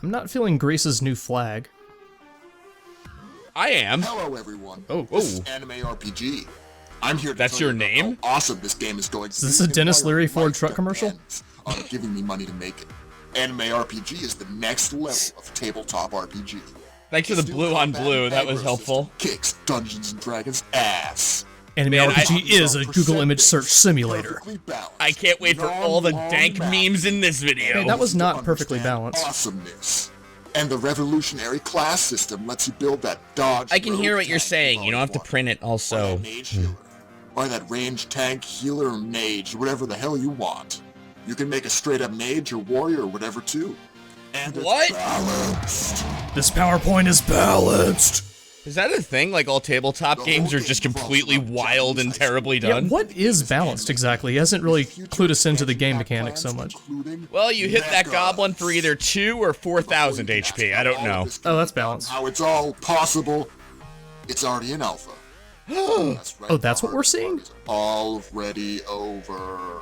I'm not feeling Greece's new flag. I am. Hello, everyone. Oh, This is Anime RPG. I'm here to That's tell your you about name? how awesome this game is going to Is this be a Dennis and why Leary your Ford life truck commercial? depends on giving me money to make it. Anime RPG is the next level of tabletop RPG. Thanks for the blue on blue. That was helpful. Kicks Dungeons and Dragons ass. Anime Man, RPG is a Google image search simulator. Perfectly balanced. I can't wait for all the dank memes in this video. Hey, that was not To perfectly understand balanced. Awesomeness. And the revolutionary class system lets you build that dodge. I can hear what you're tank saying. You don't have to want. print it Or also. that mage healer. Or that range tank healer mage, whatever the hell you want. You can make a straight up mage or warrior or whatever too. And it's What? balanced. This PowerPoint is balanced. Is that a thing? Like all tabletop games are just completely wild and terribly Yeah, done? what is balanced exactly? He hasn't really clued us into the game mechanics so much. Well, you hit that goblin for either 2 or 4,000 HP. I don't know. Oh, that's balanced. How it's all possible. It's already in alpha. That's right, Oh, that's what the we're hard seeing? part is already over.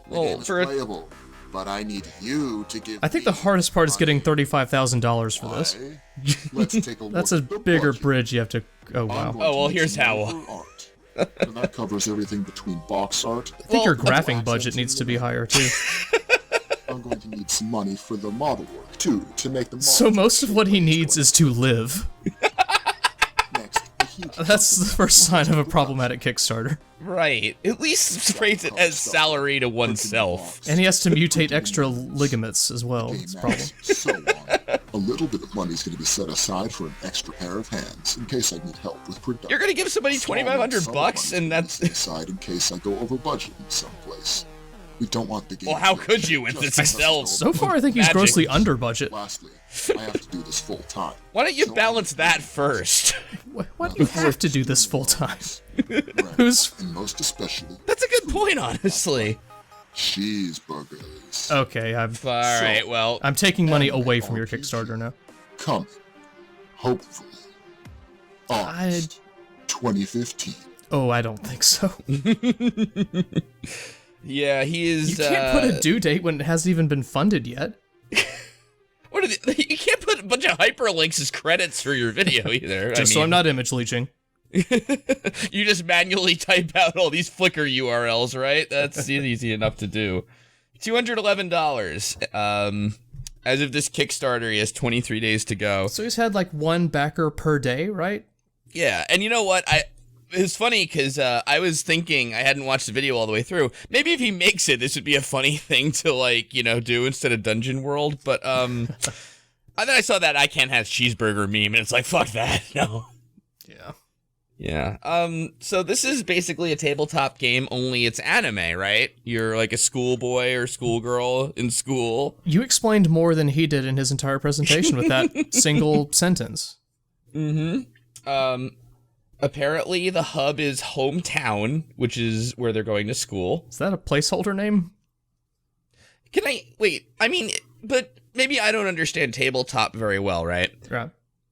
The Well, game is for a- playable, but I need you to give I think the me hardest part is getting money. $35,000 for this. Why? Let's take a look That's a at the bigger budget. bridge you have to... Oh, I'm wow. going Oh, to well, make here's some how. money for art. And that covers everything between box art. I think your Well, graphing budget needs to be higher, too. I'm going to need some money for the model work too, to make the So most of what he needs is to live. next. A huge That's the first sign of a problematic Kickstarter. Right. At least phrase it as salary to oneself. And he has to mutate extra ligaments as well. That's a problem. so on. A little bit of money is going to be set aside for an extra pair of hands in case I need help with production. You're gonna give somebody 2,500 Some bucks, money and that's... is aside in case I go over budget in some place. We don't want the game. Well, how to could you with just this Excel? So far, I think he's Magic. grossly under budget. Lastly, I have to do this full time. Why don't you So I balance need that to- first? Why do you have to do this full time? Right. Who's... And most especially, That's a good point, honestly. cheeseburgers. Okay, Alright, well... I'm taking money away from your Kickstarter now. Coming, hopefully, on I... 2015. Oh, I don't think so. Yeah, he is, You can't put a due date when it hasn't even been funded yet. What are the, you can't put a bunch of hyperlinks as credits for your video either. Just so I'm not image leeching. You just manually type out all these Flickr URLs, right? That's easy enough to do. $211. As of this Kickstarter, he has 23 days to go. So he's had like one backer per day, right? Yeah, and you know what? It's funny because I was thinking, I hadn't watched the video all the way through. Maybe if he makes it, this would be a funny thing to, like, you know, do instead of Dungeon World. But and then I saw that I Can't Have Cheeseburger meme, and it's like, fuck that, no. Yeah. Yeah. So this is basically a tabletop game, only it's anime, right? You're like a schoolboy or schoolgirl in school. You explained more than he did in his entire presentation with that single sentence. Mm-hmm. Apparently the hub is hometown, which is where they're going to school. Is that a placeholder name? Wait, I mean, but maybe I don't understand tabletop very well, right? Yeah.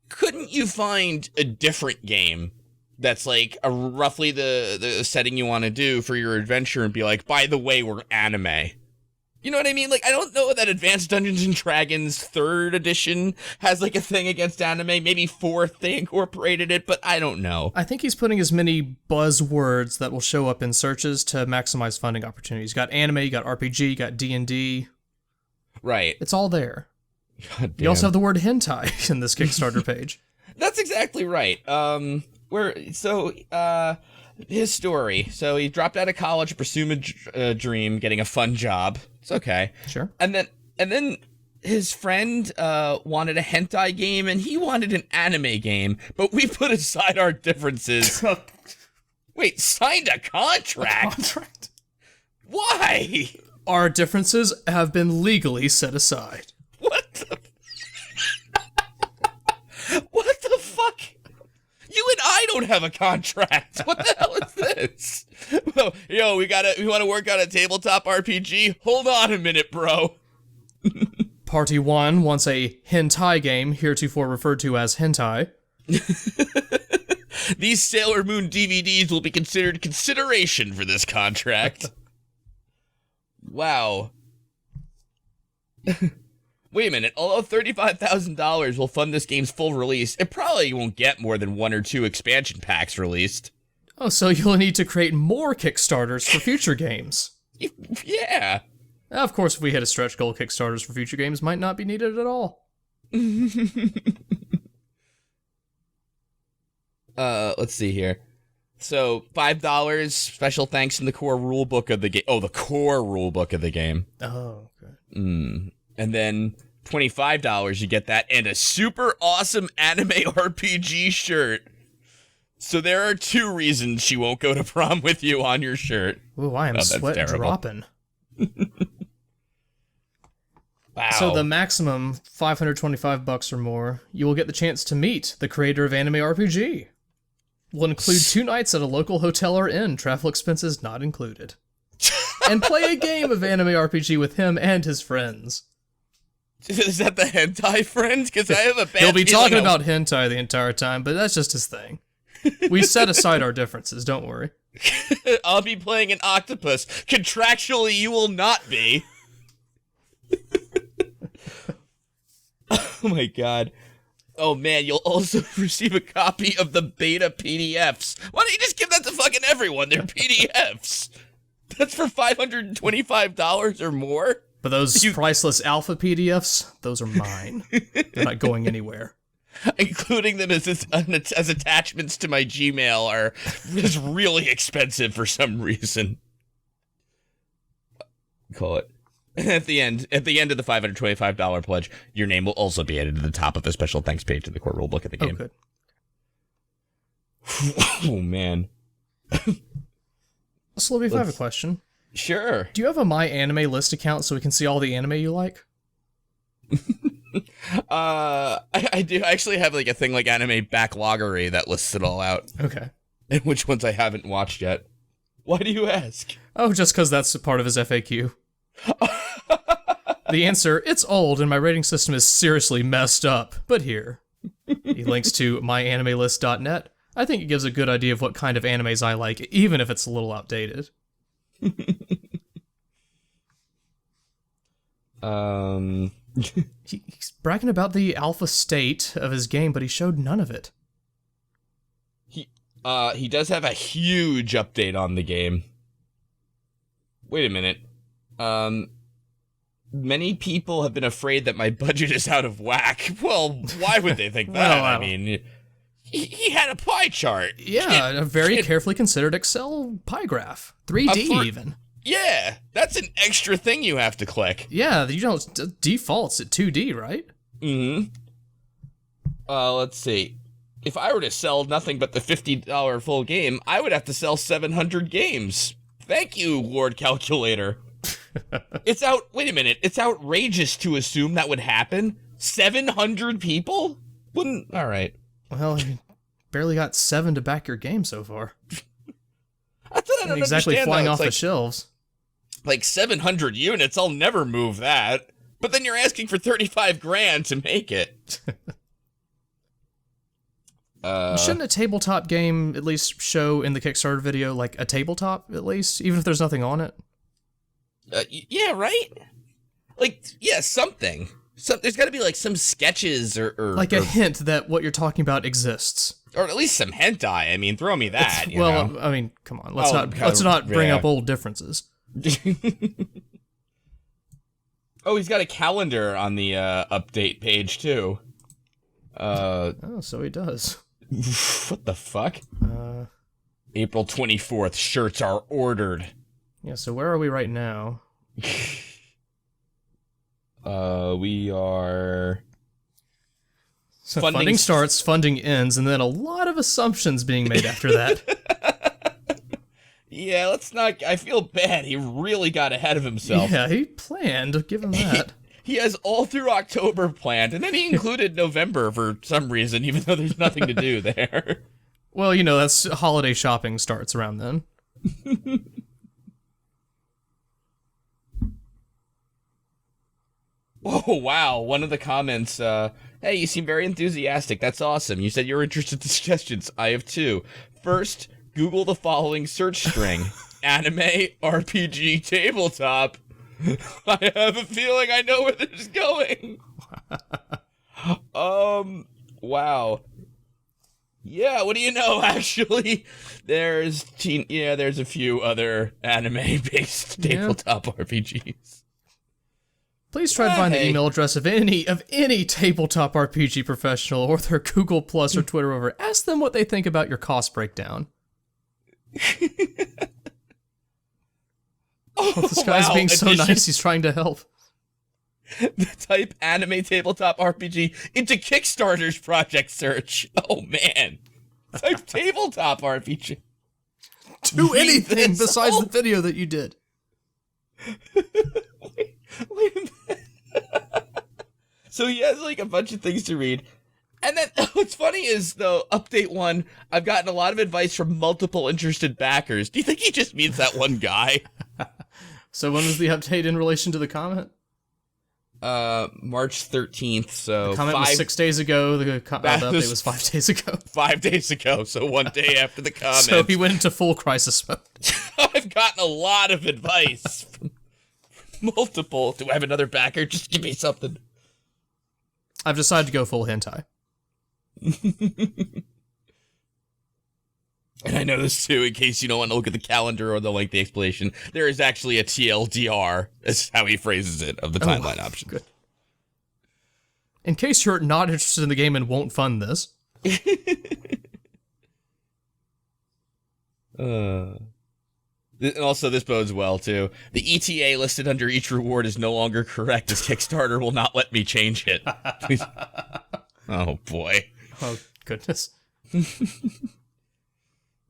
Couldn't you find a different game that's like roughly the setting you want to do for your adventure and be like, by the way, we're anime? You know what I mean? Like, I don't know that Advanced Dungeons and Dragons 3rd edition has like a thing against anime. Maybe 4th they incorporated it, but I don't know. I think he's putting as many buzzwords that will show up in searches to maximize funding opportunities. You got anime, you got RPG, you got D&D. Right. It's all there. God You also damn. have the word hentai in this Kickstarter page. That's exactly right. His story. So he dropped out of college to pursue a dream, getting a fun job. It's okay. Sure. And then his friend wanted a hentai game, and he wanted an anime game. But we put aside our differences. Wait, signed a contract? Contract. Why? Our differences have been legally set aside. What the? What the fuck? You and I don't have a contract. What the hell is this? Yo, we want to work on a tabletop RPG? Hold on a minute, bro. Party 1 wants a hentai game, heretofore referred to as hentai. These Sailor Moon DVDs will be considered consideration for this contract. Wow. Wait a minute. Although $35,000 will fund this game's full release, it probably won't get more than 1 or 2 expansion packs released. Oh, so you'll need to create more Kickstarters for future games. Yeah. Of course, if we hit a stretch goal, Kickstarters for future games might not be needed at all. Let's see here. So, $5, special thanks in the core rulebook of the game. Oh, the core rulebook of the game. Oh, okay. And then $25, you get that, and a super awesome anime RPG shirt. So there are 2 reasons she won't go to prom with you on your shirt. Ooh, I am sweat dropping. Wow. So the maximum $525 or more, you will get the chance to meet the creator of Anime RPG. Will include 2 nights at a local hotel or inn, travel expenses not included. And play a game of Anime RPG with him and his friends. Is that the hentai friends? Because I have a bad He'll be feeling talking about hentai the entire time, but that's just his thing. We set aside our differences, don't worry. I'll be playing an octopus. Contractually, you will not be. Oh my god. Oh man, you'll also receive a copy of the beta PDFs. Why don't you just give that to fucking everyone? They're PDFs. That's for $525 or more? But those priceless alpha PDFs, those are mine. They're not going anywhere. Including them as attachments to my Gmail is really expensive for some reason. Call it. At the end of the $525 pledge, your name will also be added to the top of the special thanks page in the core rulebook of the game. Oh, good. Oh, man. So, Libby, if I have a question. Sure. Do you have a My Anime List account so we can see all the anime you like? I do. I actually have like a thing like Anime Backloggery that lists it all out. Okay. And which ones I haven't watched yet. Why do you ask? Oh, just because that's a part of his FAQ. The answer, it's old and my rating system is seriously messed up, but here. He links to myanimelist.net. I think it gives a good idea of what kind of animes I like, even if it's a little outdated. He's bragging about the alpha state of his game, but he showed none of it. He does have a huge update on the game. Wait a minute. Many people have been afraid that my budget is out of whack. Well, why would they think that? I mean, he had a pie chart. Yeah, a very carefully considered Excel pie graph. 3D even. Yeah, that's an extra thing you have to click. Yeah, you don't defaults at 2D, right? Mm-hmm. Let's see. If I were to sell nothing but the $50 full game, I would have to sell 700 games. Thank you, Lord Calculator. Wait a minute, it's outrageous to assume that would happen? 700 people? Alright. Well, you barely got 7 to back your game so far. I don't exactly understand flying that. off the shelves. Like 700 units, I'll never move that. But then you're asking for 35 grand to make it. Shouldn't a tabletop game at least show in the Kickstarter video, like, a tabletop, at least? Even if there's nothing on it? Yeah, right? Like, yeah, something. There's gotta be, like, some sketches or like a hint that what you're talking about exists. Or at least some hentai. I mean, throw me that, you know? I mean, come on. Let's not bring up old differences. Oh, he's got a calendar on the update page, too. Oh, so he does. What the fuck? April 24th, shirts are ordered. Yeah, so where are we right now? We are... So funding starts, funding ends, and then a lot of assumptions being made after that. Yeah, let's not... I feel bad. He really got ahead of himself. Yeah, he planned. Give him that. He has all through October planned, and then he included November for some reason, even though there's nothing to do there. Well, you know, that's holiday shopping starts around then. Oh, wow. One of the comments, hey, you seem very enthusiastic. That's awesome. You said you're interested in suggestions. I have 2. First, Google the following search string. Anime, RPG, tabletop. I have a feeling I know where this is going. Wow. Yeah, what do you know, actually? There's a few other anime-based tabletop RPGs. Please try to find the email address of any tabletop RPG professional or their Google Plus or Twitter over. Ask them what they think about your cost breakdown. This guy's being so nice, he's trying to help. Type anime tabletop RPG into Kickstarter's project search. Oh, man. Type tabletop RPG. Do anything besides the video that you did. Wait a minute. So he has like a bunch of things to read. And then what's funny is, though, update 1, I've gotten a lot of advice from multiple interested backers. Do you think he just means that one guy? So when was the update in relation to the comment? March 13th, so... The comment was 6 days ago, the update was 5 days ago. 5 days ago, so 1 day after the comment. So he went into full crisis mode. I've gotten a lot of advice from multiple. Do I have another backer? Just give me something. I've decided to go full hentai. And I know this too, in case you don't want to look at the calendar or the lengthy explanation. There is actually a TLDR, is how he phrases it, of the timeline option. Good. In case you're not interested in the game and won't fund this. And also, this bodes well, too. The ETA listed under each reward is no longer correct, as Kickstarter will not let me change it. Oh, boy. Oh, goodness.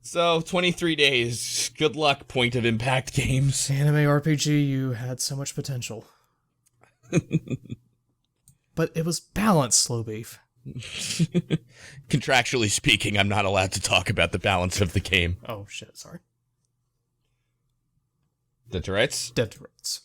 So, 23 days. Good luck, Point of Impact Games. Anime RPG, you had so much potential. But it was balanced, Slow Beef. Contractually speaking, I'm not allowed to talk about the balance of the game. Oh, shit, sorry. Dead to rights? Dead to rights.